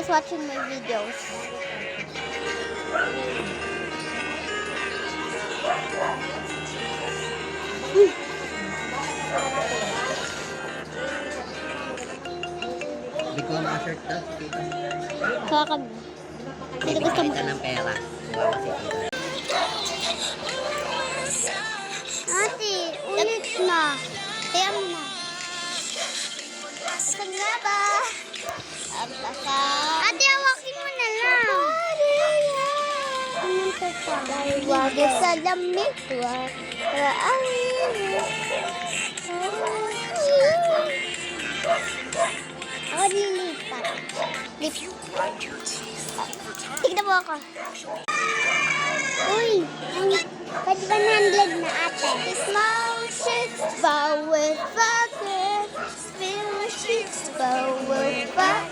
guys watching my videos. Hindi ko ma-shirt to. Kakag. Dito gusto mo. Kita ng pera. Bawa si Tita. Ate, ulit na. Kaya mo na. Saan nga ba? Ate, hawakin mo na lang. Pumunta pa. Wag sa lamig. Ako nilipat. Tignan mo ako. Uy, pwede ba 100 na ate? Small chicks bow with fire. Small chicks bow with fire.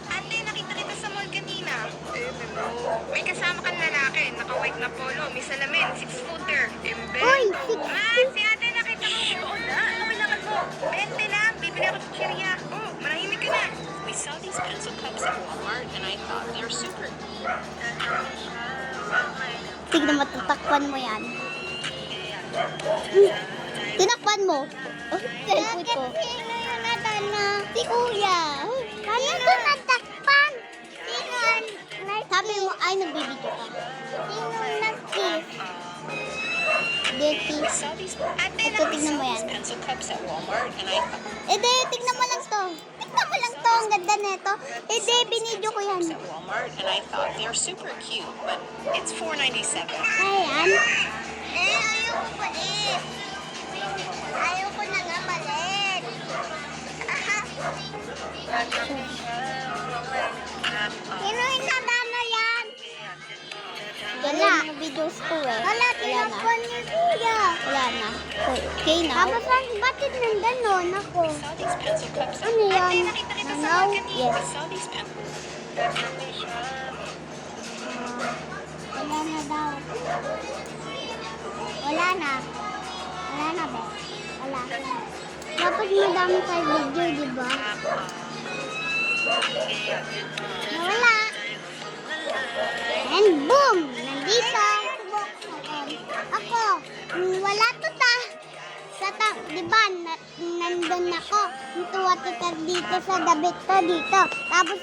Ate, nakita kita sa mall kanina. May kasama kang lalaki, naka-white na polo, may salamin, 6-footer. Uy, Si ate, nakita ko. Oo na, ano kailangan mo? 20 lang, bibili ako sa chiria. Oh, manahimik ka na. We saw these pencil cups at Walmart and I thought they were super. tignan mo, tatakpan mo yan. Tinakpan mo. Oh, cellphone ko. Sino yung natana? Si Kuya. Sino natakpan? Sino ang... Sabi mo, ay, nagbibidyo ka. Sino nag-kiss? Betty. We saw these Ate, Ito, tignan mo yan. pencil cups at Walmart and I thought Eh, di, tignan mo lang to. Tignan mo lang to. Ang ganda nito. Eh, di, binidyo ko yan. at Walmart and I thought they were super cute, but it's $4.97. Ayan. Eh, ayoko pa eh. Ayoko na nga palit. Sino yung nadana yan? Wala. Yung videos ko eh. Wala, tinapon niya kuya. Wala na. Okay na. Tapos bakit nandanon ako? We saw these pencil cups at Ano yan? nakita kita sa Nanaw? mall kanina. Yes. We saw these pencil. Wala na daw. Wala na. Wala na ba? Wala. Dapat madami tayo video, di ba? Nawala. And boom! Nandito. Ako. Wala to ta. Di ba? Nandun ako. Tuwa dito sa dabit ko dito. Tapos